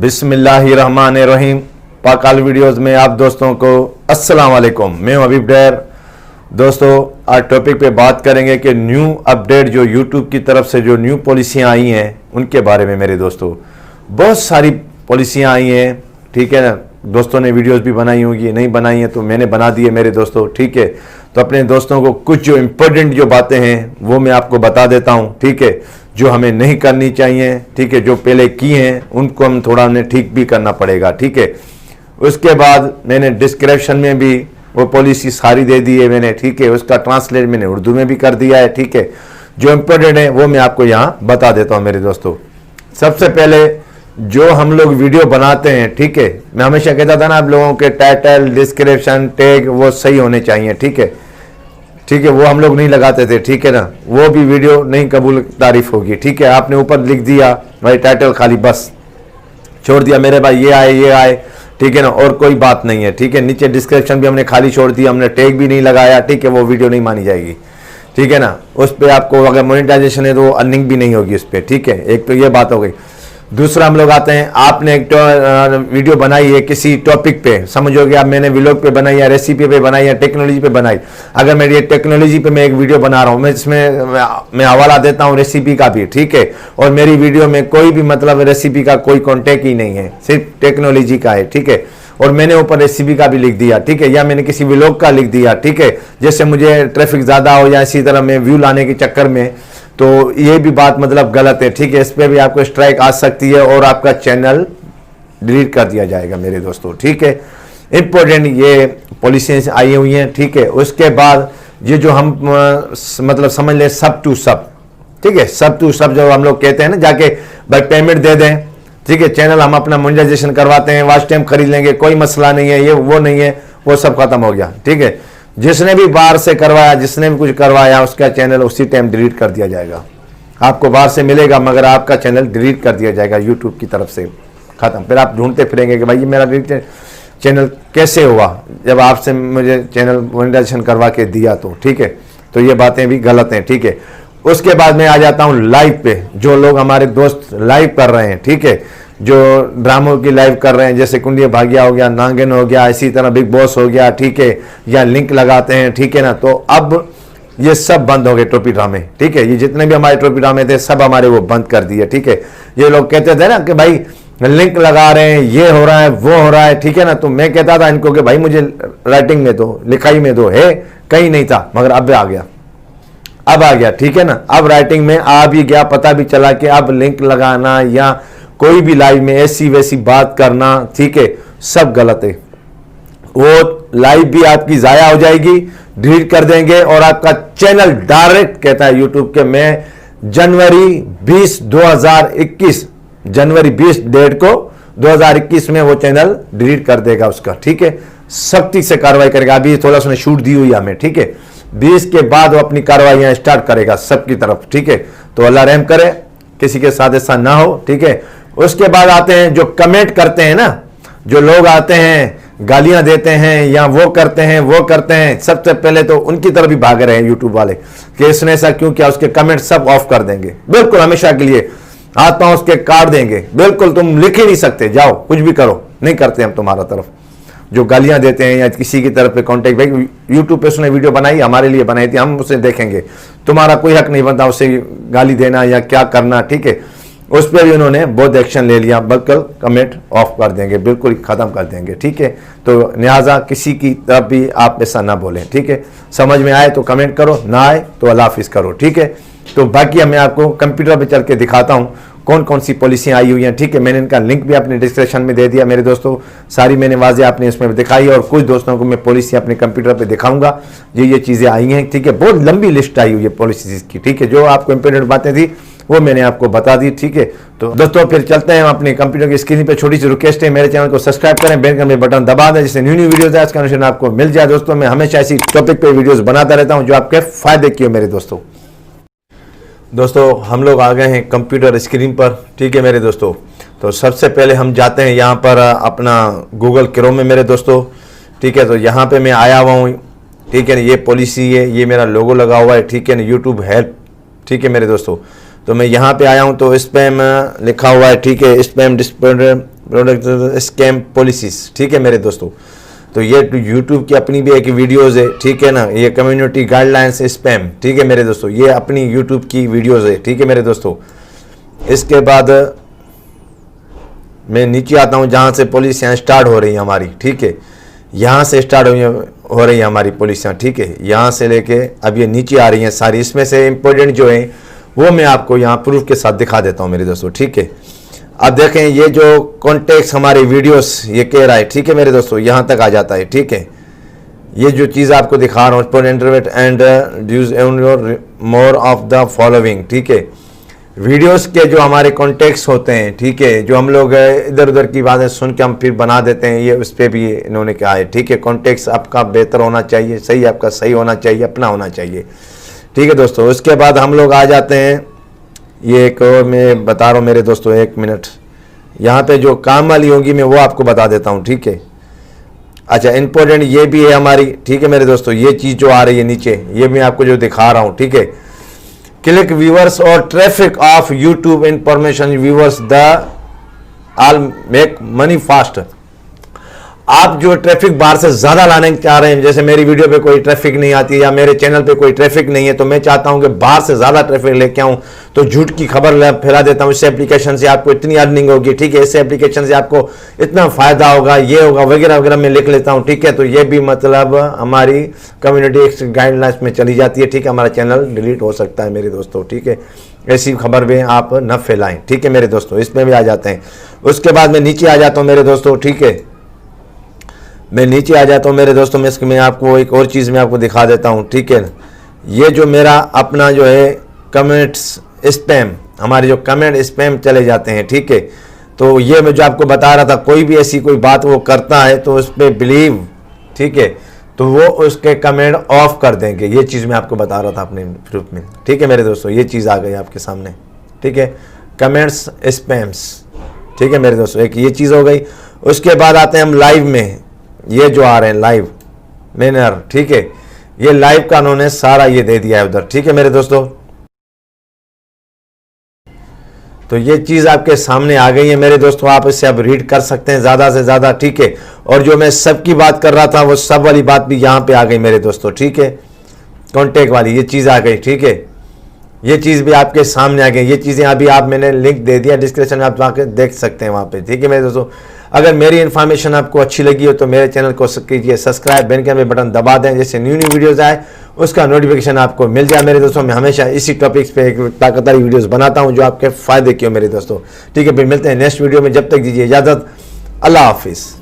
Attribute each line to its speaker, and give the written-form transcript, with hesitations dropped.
Speaker 1: बिस्मिल्लाहिर्रहमानिर्रहीम। पाकाल वीडियोस में आप दोस्तों को अस्सलाम वालेकुम। मैं हूं हबीब डैर। दोस्तों, आज टॉपिक पे बात करेंगे कि न्यू अपडेट जो यूट्यूब की तरफ से जो न्यू पॉलिसियां आई हैं उनके बारे में। मेरे दोस्तों, बहुत सारी पॉलिसियां आई हैं, ठीक है ना। दोस्तों ने वीडियोस भी बनाई होंगी, नहीं बनाई हैं तो मैंने बना दी है मेरे दोस्तों, ठीक है। तो अपने दोस्तों को कुछ जो इम्पोर्टेंट जो बातें हैं वो मैं आपको बता देता हूं, ठीक है, जो हमें नहीं करनी चाहिए, ठीक है। जो पहले की हैं उनको हम थोड़ा उन्हें ठीक भी करना पड़ेगा, ठीक है। उसके बाद मैंने डिस्क्रिप्शन में भी वो पॉलिसी सारी दे दी है मैंने, ठीक है। उसका ट्रांसलेट मैंने उर्दू में भी कर दिया है, ठीक है। जो इम्पोर्टेंट है वो मैं आपको यहाँ बता देता हूँ मेरे दोस्तों। सबसे पहले जो हम लोग वीडियो बनाते हैं, ठीक है, मैं हमेशा कहता था ना आप लोगों के टाइटल, डिस्क्रिप्शन, टैग वो सही होने चाहिए, ठीक है, ठीक है। वो हम लोग नहीं लगाते थे, ठीक है ना। वो भी वीडियो नहीं कबूल तारीफ होगी, ठीक है। आपने ऊपर लिख दिया भाई टाइटल, खाली बस छोड़ दिया मेरे भाई ये आए, ठीक है ना, और कोई बात नहीं है, ठीक है। नीचे डिस्क्रिप्शन भी हमने खाली छोड़ दिया, हमने टैग भी नहीं लगाया, ठीक है। वो वीडियो नहीं मानी जाएगी, ठीक है ना। उस पर आपको अगर मोनेटाइजेशन है तो वो अर्निंग भी नहीं होगी उस पर, ठीक है। एक तो ये बात हो गई। दूसरा हम लोग आते हैं, आपने एक वीडियो बनाई है किसी टॉपिक पे, समझोगे आप, मैंने व्लॉग पे बनाई है, रेसिपी पे बनाई है, टेक्नोलॉजी पे बनाई। अगर मेरी ये टेक्नोलॉजी पे मैं एक वीडियो बना रहा हूँ, मैं इसमें मैं हवाला देता हूँ रेसिपी का भी, ठीक है। और मेरी वीडियो में कोई भी मतलब रेसिपी का कोई कॉन्टेक्ट ही नहीं है, सिर्फ टेक्नोलॉजी का है, ठीक है। और मैंने ऊपर रेसिपी का भी लिख दिया, ठीक है, या मैंने किसी व्लॉग का लिख दिया, ठीक है। जैसे मुझे ट्रैफिक ज़्यादा हो या इसी तरह में व्यू लाने के चक्कर में, तो ये भी बात मतलब गलत है, ठीक है। इस पर भी आपको स्ट्राइक आ सकती है और आपका चैनल डिलीट कर दिया जाएगा मेरे दोस्तों, ठीक है। इंपॉर्टेंट ये पॉलिसीज आई हुई हैं, ठीक है। उसके बाद ये जो हम मतलब समझ लें सब टू सब, ठीक है, सब टू सब जो हम लोग कहते हैं ना, जाके भाई पेमेंट दे दें, ठीक है, चैनल हम अपना मोनेटाइजेशन करवाते हैं, वॉच टाइम खरीद लेंगे, कोई मसला नहीं है, ये वो नहीं है, वो सब खत्म हो गया, ठीक है। जिसने भी बाहर से करवाया, जिसने भी कुछ करवाया, उसका चैनल उसी टाइम डिलीट कर दिया जाएगा। आपको बाहर से मिलेगा मगर आपका चैनल डिलीट कर दिया जाएगा यूट्यूब की तरफ से, खत्म। फिर आप ढूंढते फिरेंगे कि भाई ये मेरा डिलीट चैनल कैसे हुआ, जब आपसे मुझे चैनल मोनेटाइजेशन करवा के दिया तो, ठीक है। तो ये बातें भी गलत हैं, ठीक है। उसके बाद मैं आ जाता हूँ लाइव पे। जो लोग हमारे दोस्त लाइव कर रहे हैं, ठीक है, जो ड्रामों की लाइव कर रहे हैं, जैसे कुंडिया भाग्या हो गया, नागिन हो गया, इसी तरह बिग बॉस हो गया, ठीक है, या लिंक लगाते हैं, ठीक है ना। तो अब ये सब बंद हो गए ट्रॉफी ड्रामे, ठीक है। ये जितने भी हमारे ट्रॉफी ड्रामे थे सब हमारे वो बंद कर दिए, ठीक है। ये लोग कहते थे ना कि भाई लिंक लगा रहे हैं, ये हो रहा है, वो हो रहा है, ठीक है ना। तो मैं कहता था इनको कि भाई मुझे राइटिंग में दो, लिखाई में दो, है कहीं नहीं था, मगर अब आ गया, अब आ गया, ठीक है ना। अब राइटिंग में आ भी गया, पता भी चला कि अब लिंक लगाना या कोई भी लाइव में ऐसी वैसी बात करना, ठीक है, सब गलत है। वो लाइव भी आपकी जाया हो जाएगी, डिलीट कर देंगे और आपका चैनल डायरेक्ट कहता है यूट्यूब के मैं जनवरी 20 2021 जनवरी 20 डेट को 2021 में वो चैनल डिलीट कर देगा उसका, ठीक है। सख्ती से कार्रवाई करेगा। अभी थोड़ा सा छूट दी हुई हमें, ठीक है। 20 के बाद वो अपनी कार्रवाई स्टार्ट करेगा सबकी तरफ, ठीक है। तो अल्लाह रहम करे, किसी के साथ ऐसा ना हो, ठीक है। उसके बाद आते हैं जो कमेंट करते हैं ना, जो लोग आते हैं गालियां देते हैं या वो करते हैं वो करते हैं, सबसे पहले तो उनकी तरफ भी भाग रहे हैं यूट्यूब वाले कि इसने ऐसा क्यों किया। उसके कमेंट सब ऑफ कर देंगे बिल्कुल, हमेशा के लिए आता हूं उसके काट देंगे बिल्कुल। तुम लिख ही नहीं सकते, जाओ कुछ भी करो, नहीं करते हम तुम्हारा तरफ। जो गालियां देते हैं या किसी की तरफ पे कॉन्टेक्ट, भाई यूट्यूब पे उसने वीडियो बनाई, हमारे लिए बनाई थी, हम उसे देखेंगे, तुम्हारा कोई हक नहीं बनता उसे गाली देना या क्या करना, ठीक है। उस पर भी उन्होंने बहुत एक्शन ले लिया, बिल्कुल कमेंट ऑफ कर देंगे, बिल्कुल ख़त्म कर देंगे, ठीक है। तो लिहाजा किसी की तरफ भी आप ऐसा ना बोलें, ठीक है। समझ में आए तो कमेंट करो, ना आए तो अल्लाह हाफिज़ करो, ठीक है। तो बाकी मैं आपको कंप्यूटर पे चल के दिखाता हूँ कौन कौन सी पॉलिसियाँ आई हुई हैं, ठीक है। मैंने इनका लिंक भी अपने डिस्क्रिप्शन में दे दिया मेरे दोस्तों, सारी मैंने वाज़े आपने इसमें दिखाई और कुछ दोस्तों को मैं पॉलिसी अपने कंप्यूटर पे दिखाऊंगा। ये चीज़ें आई हैं, ठीक है। बहुत लंबी लिस्ट आई हुई है पॉलिसीज़ की, ठीक है। जो आपको इंपॉर्टेंट बातें थी वो मैंने आपको बता दी, ठीक है। तो दोस्तों फिर चलते हैं अपने कंप्यूटर की स्क्रीन पे। छोटी सी रिक्वेस्ट है, मेरे चैनल को सब्सक्राइब करें, बेल का बटन दबा दें जिससे न्यू वीडियोस है इसका नोटिफिकेशन आपको मिल जाए। दोस्तों मैं हमेशा ऐसी टॉपिक पे वीडियोस बनाता रहता हूं जो आपके फायदे की हो मेरे दोस्तों। हम लोग आ गए हैं कंप्यूटर स्क्रीन पर, ठीक है मेरे दोस्तों। तो सबसे पहले हम जाते हैं यहाँ पर अपना गूगल क्रोम में मेरे दोस्तों, ठीक है। तो यहाँ पे मैं आया हुआ हूँ, ठीक है। ये पॉलिसी है, ये मेरा लोगो लगा हुआ है, ठीक है ना, यूट्यूब हेल्प, ठीक है मेरे दोस्तों। तो मैं यहाँ पे आया हूँ तो स्पैम लिखा हुआ है, ठीक है, स्पैम प्रोडक्ट स्कैम पॉलिसीज, ठीक है मेरे दोस्तों। तो ये यूट्यूब की अपनी भी एक वीडियोज़ है, ठीक है ना, ये कम्युनिटी गाइडलाइंस स्पैम, ठीक है मेरे दोस्तों, ये अपनी यूट्यूब की वीडियोज़ है, ठीक है मेरे दोस्तों। इसके बाद मैं नीचे आता हूँ जहाँ से पॉलिसियाँ स्टार्ट हो रही हैं हमारी, ठीक है, यहाँ से स्टार्ट हो रही हैं हमारी पॉलिसियाँ, ठीक है, यहाँ से लेके अब ये नीचे आ रही हैं सारी। इसमें से इम्पोर्टेंट जो है वो मैं आपको यहाँ प्रूफ के साथ दिखा देता हूँ मेरे दोस्तों, ठीक है। अब देखें ये जो कॉन्टेक्स्ट हमारी वीडियोस ये कह रहा है, ठीक है मेरे दोस्तों, यहाँ तक आ जाता है, ठीक है। ये जो चीज़ आपको दिखा रहा हूँ interpret and dues your more of the following, ठीक है। वीडियोस के जो हमारे कॉन्टेक्स्ट होते हैं, ठीक है, जो हम लोग इधर उधर की बातें सुन के हम फिर बना देते हैं, ये उस पर भी इन्होंने कहा है, ठीक है। कॉन्टेक्स्ट आपका बेहतर होना चाहिए, सही आपका सही होना चाहिए, अपना होना चाहिए, ठीक है दोस्तों। उसके बाद हम लोग आ जाते हैं, ये एक और मैं बता रहा हूँ मेरे दोस्तों, 1 मिनट, यहाँ पे जो काम वाली होगी मैं वो आपको बता देता हूँ, ठीक है। अच्छा, इंपॉर्टेंट ये भी है हमारी, ठीक है मेरे दोस्तों, ये चीज़ जो आ रही है नीचे, ये मैं आपको जो दिखा रहा हूँ, ठीक है। क्लिक व्यूअर्स और traffic of YouTube information viewers the all make money fast. आप जो ट्रैफिक बाहर से ज़्यादा लाने चाह रहे हैं, जैसे मेरी वीडियो पे कोई ट्रैफिक नहीं आती या मेरे चैनल पे कोई ट्रैफिक नहीं है, तो मैं चाहता हूं कि बाहर से ज़्यादा ट्रैफिक लेके आऊं, तो झूठ की खबर फैला देता हूं। इस एप्लीकेशन से आपको इतनी अर्निंग होगी, ठीक है, इस एप्लीकेशन से आपको इतना फ़ायदा होगा, ये होगा वगैरह वगैरह, मैं लिख लेता हूँ, ठीक है। तो ये भी मतलब हमारी कम्युनिटी गाइडलाइंस में चली जाती है, ठीक है। हमारा चैनल डिलीट हो सकता है मेरे दोस्तों, ठीक है। ऐसी खबर भी आप न फैलाएं, ठीक है मेरे दोस्तों, इसमें भी आ जाते हैं। उसके बाद मैं नीचे आ जाता हूँ मेरे दोस्तों, ठीक है, मैं नीचे आ जाता हूँ मेरे दोस्तों। मैं आपको एक और चीज़ मैं आपको दिखा देता हूँ, ठीक है। ये जो मेरा अपना जो है कमेंट्स स्पैम, हमारे जो कमेंट स्पैम चले जाते हैं, ठीक है। तो ये मैं जो आपको बता रहा था, कोई भी ऐसी कोई बात वो करता है तो उस पर बिलीव, ठीक है, तो वो उसके कमेंट ऑफ कर देंगे। ये चीज़ मैं आपको बता रहा था अपने प्रूफ में, ठीक है मेरे दोस्तों। ये चीज़ आ गई आपके सामने, ठीक है, कमेंट्स स्पैम्स, ठीक है मेरे दोस्तों, एक ये चीज़ हो गई। उसके बाद आते हैं हम लाइव में, ये जो आ रहे हैं लाइव मैनर, ठीक है, ये लाइव का उन्होंने सारा ये दे दिया है उधर, ठीक है मेरे दोस्तों। तो ये चीज़ आपके सामने आ गई है मेरे दोस्तों, आप इसे अब रीड कर सकते हैं ज़्यादा से ज़्यादा, ठीक है। और जो मैं सब की बात कर रहा था वो सब वाली बात भी यहाँ पे आ गई मेरे दोस्तों, ठीक है। कॉन्टेक्ट वाली ये चीज़ आ गई, ठीक है, ये चीज़ भी आपके सामने आ गई। ये चीज़ें अभी आप मैंने लिंक दे दिया डिस्क्रिप्शन में, आप जाके देख सकते हैं वहाँ पे, ठीक है मेरे दोस्तों। अगर मेरी इन्फॉर्मेशन आपको अच्छी लगी हो तो मेरे चैनल को कीजिए सब्सक्राइब, बेल के बटन दबा दें, जैसे न्यू वीडियोस आए उसका नोटिफिकेशन आपको मिल जाए मेरे दोस्तों। मैं हमेशा इसी टॉपिक्स पे एक ताकतदार वीडियोस बनाता हूँ जो आपके फ़ायदे की हो मेरे दोस्तों, ठीक है। फिर मिलते हैं नेक्स्ट वीडियो में, जब तक दीजिए इजाज़त, अल्लाह हाफिज़।